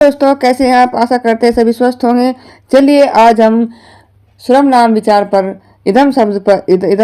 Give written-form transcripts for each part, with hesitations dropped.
दोस्तों, कैसे हैं आप? आशा करते हैं सभी स्वस्थ होंगे। चलिए आज हम सर्वनाम विचार पर इदम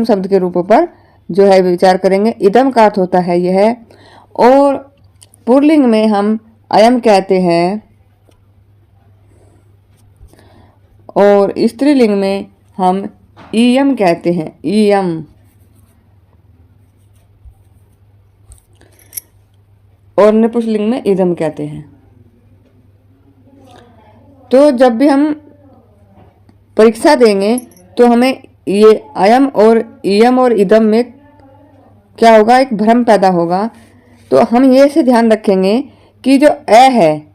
शब्द के रूपों पर जो है विचार करेंगे। इदम का अर्थ होता है यह, और पुल्लिंग में हम अयम कहते हैं और स्त्रीलिंग में हम इयम कहते हैं। इयम। और नपुंसकलिंग में इदम कहते हैं। तो जब भी हम परीक्षा देंगे तो हमें ये अयम और इयम और इदम में क्या होगा, एक भ्रम पैदा होगा। तो हम ये से ध्यान रखेंगे कि जो ए है,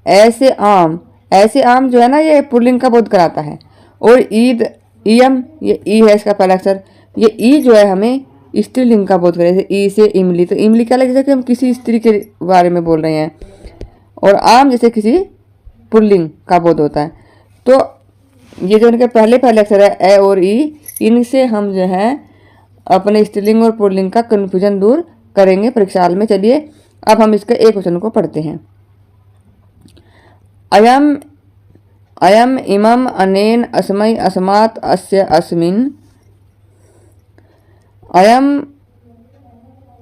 ऐसे आम जो है ना, ये पुल्लिंग का बोध कराता है। और ईद इयम, ये ई है इसका पहला अक्षर, ये ई जो है हमें स्त्रीलिंग का बोध करे। जैसे ई से इमली, तो इमली क्या लगे, जैसे कि हम किसी स्त्री के बारे में बोल रहे हैं। और आम जैसे किसी पुल्लिंग का बोध होता है। तो ये जो इनके पहले पहले अक्षर है ए और ई, इनसे हम जो है अपने स्त्रीलिंग और पुल्लिंग का कन्फ्यूजन दूर करेंगे परीक्षा हाल में। चलिए अब हम इसके एक वचन को पढ़ते हैं। अयम अयम इमम अनेन अस्मै अस्मात् अस्य अस्मिन्। अयम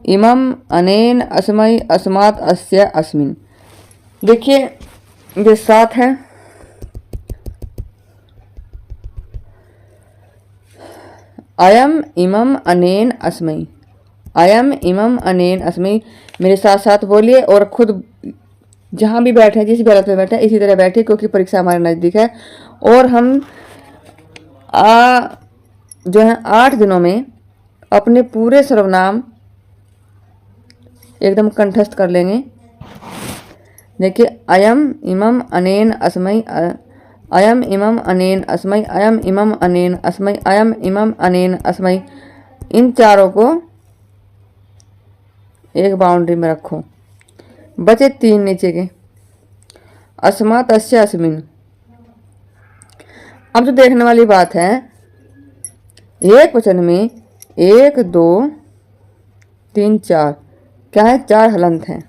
इमम अनेन अस्मै अस्मात् अस्य अस्मिन्। देखिए ये सात है। अयम इमम अनेन अस्मै, अयम इमम अनेन अस्मै। मेरे साथ साथ बोलिए और खुद जहाँ भी बैठे, जिस भी हालत में बैठे इसी तरह बैठे, क्योंकि परीक्षा हमारे नज़दीक है। और हम जो है 8 दिनों में अपने पूरे सर्वनाम एकदम कंठस्थ कर लेंगे। देखिए अयम इमम अनेन अस्मै, अयम इमम अनेन अस्मै, अयम इमम अनेन अस्मै, अयम इमम अनेन अस्मै। इन चारों को एक बाउंड्री में रखो। बचे 3 नीचे के। अस्मात् अस्य अस्मिन्। अब जो देखने वाली बात है, एक वचन में 1 2 3 4 क्या है, 4 हलंत हैं।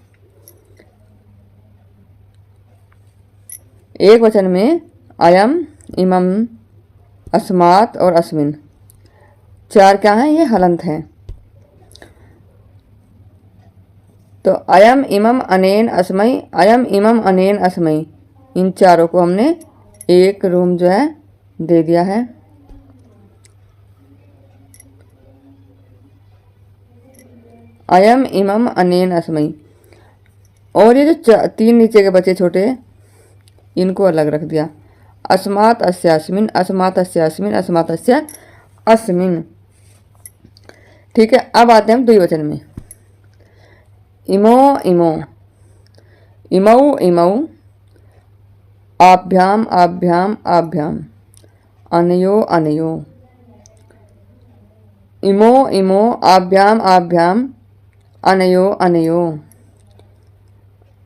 एक वचन में अयम इमम अस्मात् और अस्मिन्, 4 क्या हैं, ये हलंत हैं। तो अयम इमम अनेन अस्मै, अयम इमम अनेन अस्मै, इन चारों को हमने एक रूम जो है दे दिया है। अयम इमम अनेन अस्मै। और ये जो 3 नीचे के बचे छोटे, इनको अलग रख दिया। अस्मात् अस्य अस्मिन्, अस्मात् अस्य अस्मिन्, अस्मात् अस्य अस्मिन्। ठीक है, अब आते हैं हम द्विवचन में। इमो इमो, इमौ इमौ, आभ्याम आभ्याम आभ्याम, अनयो अनयो। इमो इमो, आभ्याम आभ्याम, अनयो अनयो।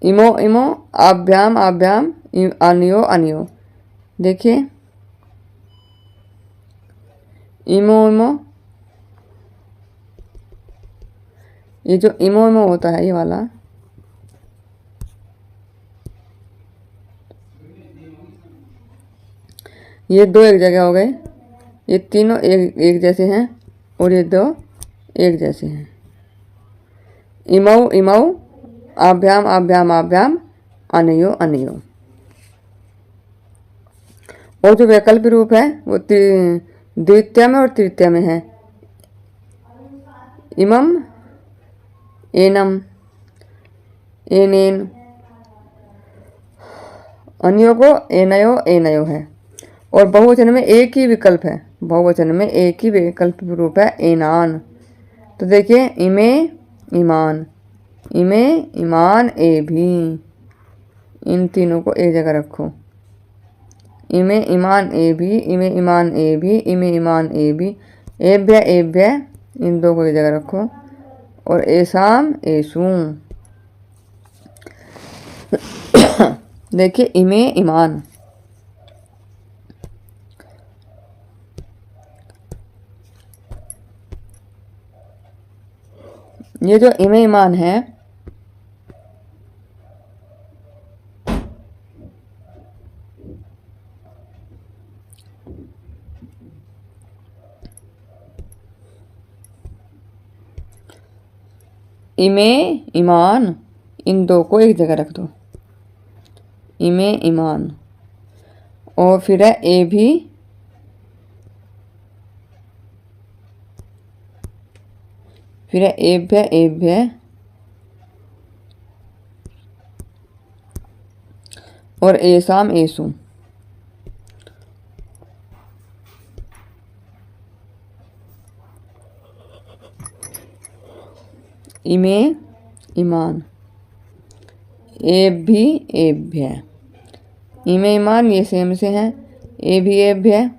इमो इमो, आभ्याम आभ्याम, अनयो अनयो। देखिए इमो इमो, ये जो इमो इमो होता है ये वाला, ये 2 एक जगह हो गए। ये तीनों एक जैसे हैं और ये 2 एक जैसे हैं। इमौ इमौ, आभ्याम आभ्याम आभ्याम, अनयो अनयो। और जो वैकल्पिक रूप है वो द्वितीय में और तृतीय में है। इमम एनम, एनेन। अन्यो को एनयो एनयो है। और बहुवचन में एक ही विकल्प है, बहुवचन में एक ही विकल्प रूप है, एनान। तो देखिए इमे ईमान, इमे ईमान ए भी, इन तीनों को एक जगह रखो। इमे ईमान ए भी, इमे ईमान ए भी, इमे ईमान ए भी। एभ्य एभ्य, इन 2 को एक जगह रखो। और एसाम एसूम। देखिए इमे ईमान, ये जो इमे ईमान है इमे ईमान, इन दो को एक जगह रख दो, इमे ईमान। और फिर है ए भी, फिर है एभ्य एभ्य, और एसाम एसु। इमे ईमान, एभ्य एभ्य, इमे ईमान ये सेम से हैं, ए भी एभ्य,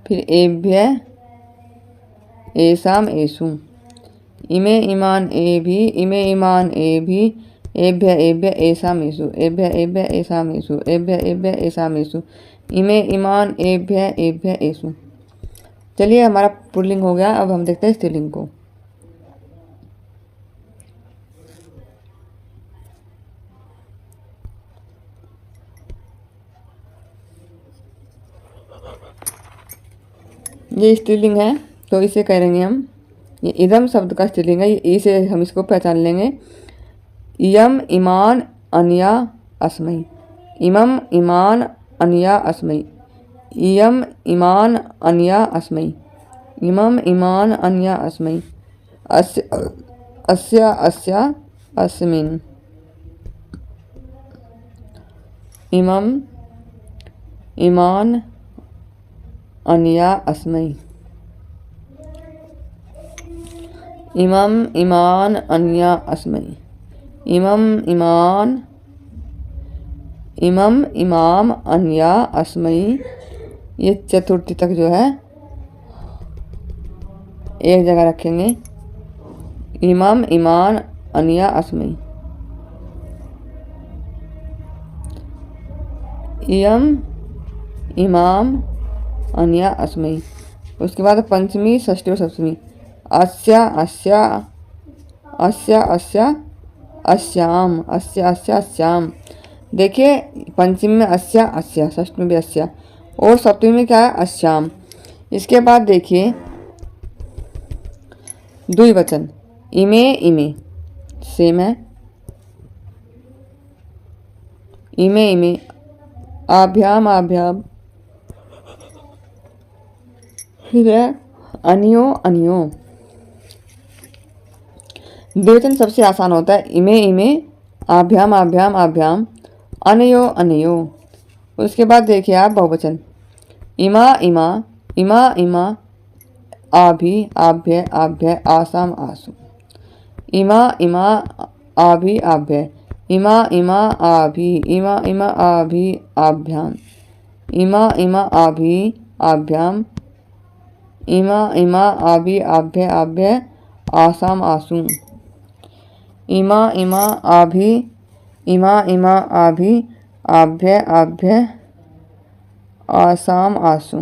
फिर एभ्य एसाम एसु। इमे ईमान ए भी, इमे ईमान ए भी, एभ्य एभ्य एसाम एसु, एभ्य एभ्य एसाम एसु, एभ्य एभ्य एसाम एसु, इमे ईमान एभ्य एभ्य एसु। चलिए हमारा पुल्लिंग हो गया। अब हम देखते हैं स्त्रीलिंग को। ये स्त्रीलिंग है तो इसे करेंगे हम, ये इदम शब्द का स्त्रीलिंग है, इसे हम इसको पहचान लेंगे। इयम ईमान अनया अस्मै, इमम ईमान अनया अस्मै, इयम ईमान अनया अस्मै, इमम ईमान अनया अस्मै, अस्या अस्या अस्मिन्, इमम ईमान अनया अस्मै, इमम ईमान अनया अस्मै, इमम इमाम अनया अस्मै। ये चतुर्थी तक जो है एक जगह रखेंगे, इमम ईमान अनया अस्मै, इयम इमाम अनया अस्मै। उसके बाद पंचमी षष्ठी और सप्तमी, अस्या अस्या अस्या अस्या अस्याम, अस्या अस्या अस्याम। देखिए पंचमी में अस्या अस्या, षष्ठी में भी अस्या, और सप्तमी में क्या है अस्याम। इसके बाद देखिए द्विवचन, इमे इमे सेम है, इमे इमे, आभ्याम आभ्याम, फिर है अनियो अनियो। द्विवचन सबसे आसान होता है, इमे इमे, आभ्याम आभ्याम आभ्याम, अनयो अनयो। उसके बाद देखिए आप बहुवचन, इमा इमा, इमा इमा, आभि आभ्य आभ्य, आसाम आसु, इमा इमा आभि आभ्य, इमा इमा आभि, इमा इमा आभि आभ्याम, इमा इमा आभि आभ्याम, इमा इमा आभि आभ्य आभ्य, आसाम आसु, इमा इमा आभि, इमा इमा आभि आभ्य आभ्य, आसाम आसु,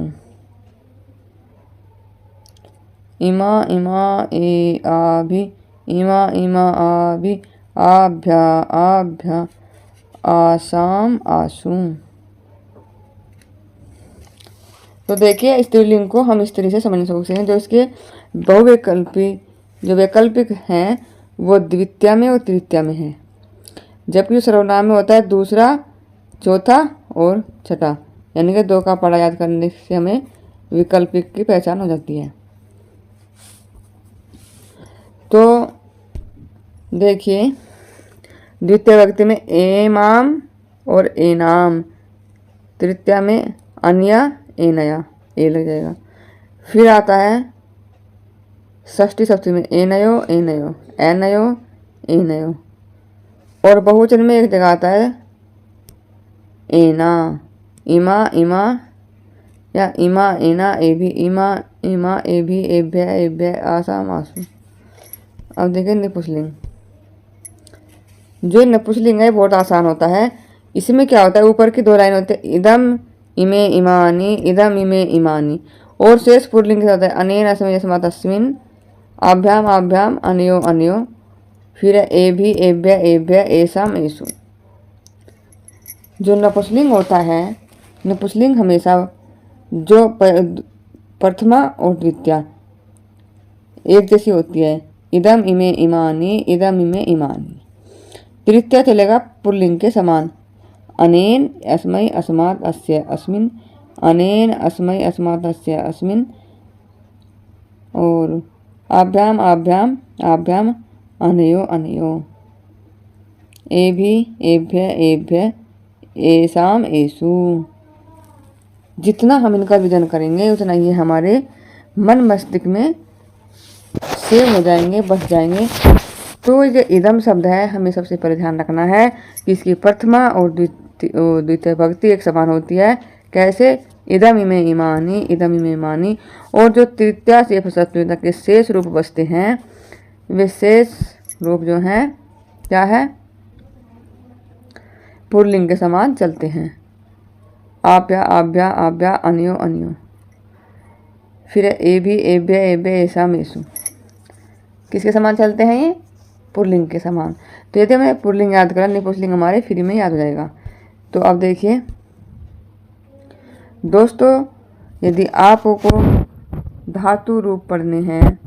इमा इमा ए आभि, इमा इमा आभि आभ्य आभ्य, आसाम आसु। तो देखिए स्त्रीलिंग को हम इस तरीके से समझ सकते हैं। जो इसके बहुविकल्पी जो वैकल्पिक हैं वो द्वितीया में और तृतीया में है, जबकि सर्वनाम में होता है दूसरा, चौथा और छठा, यानी कि 2 का पढ़ा याद करने से हमें विकल्पिक की पहचान हो जाती है। तो देखिए द्वितीय व्यक्ति में एमाम और एनाम, तृतीया में अन्या एनया, ए लग जाएगा। फिर आता है षष्ठी सप्तमी में एनयो एनयो, एनयो एनयो, और बहुवचन में एक जगह आता है एना, इमा इमा या इमा एना एभी, इमा इमा एभी एभ्य एभ्य, आसाम आसु। अब देखिए नपुंसकलिंग। जो नपुंसकलिंग है बहुत आसान होता है। इसमें क्या होता है, ऊपर की 2 लाइन होती है, इदम इमे इमानी, इदम इमे इमानी, और शेष पुल्लिंग के साथ है अनेन अस्मै यस्मात् तस्मिन्, आभ्याम आभ्याम, अनयो अनयो, फिर एभी एभ्य एभ्य, एसाम एसु। जो नपुंसकलिंग होता है, नपुंसकलिंग हमेशा जो प्रथमा और द्वितीया एक जैसी होती है, इदम इमे इमानी, इदम इमे इमानी। तृतीय चलेगा पुल्लिंग के समान, अनेन अस्मै अस्मात् अस्य अस्मिन्, अनेन अस्मै अस्मात् अस्य अस्मिन्। और आभ्याम आभ्याम आभ्याम अनयो अनयो, एभि एभ्य एभ्य एसाम एषु। जितना हम इनका विजन करेंगे उतना ये हमारे मन मस्तिष्क में सेव हो जाएंगे, बस जाएंगे। तो ये इदम शब्द है, हमें सबसे पहले ध्यान रखना है कि इसकी प्रथमा और द्वितीय भक्ति एक समान होती है। कैसे? इदम इमे इमानी, इदम इमे इमानी। और जो तृतीया से सप्तमी तक के शेष रूप बचते हैं, वे शेष रूप जो हैं क्या है? पुल्लिंग के समान चलते हैं, आभ्या आभ्या आभ्या अनयो अनयो। फिर एभि एभ्य एभ्य एसाम एषु, किसके समान चलते हैं ये? पुल्लिंग के समान। तो यदि हमें पुल्लिंग याद करें, नपुंसकलिंग हमारे फ्री में याद हो जाएगा। तो अब देखिए दोस्तों, यदि आपको धातु रूप पढ़ने हैं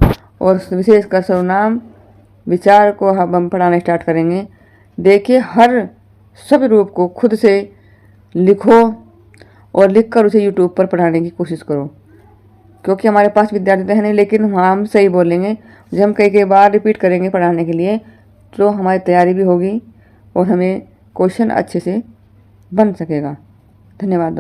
और विशेषकर सर्वनाम विचार को हम पढ़ाना स्टार्ट करेंगे, देखिए हर सब रूप को खुद से लिखो और लिखकर उसे यूट्यूब पर पढ़ाने की कोशिश करो, क्योंकि हमारे पास विद्यार्थी तो है नहीं, लेकिन हम सही बोलेंगे। जब हम कई बार रिपीट करेंगे पढ़ाने के लिए तो हमारी तैयारी भी होगी और हमें क्वेश्चन अच्छे से बन सकेगा। धन्यवाद।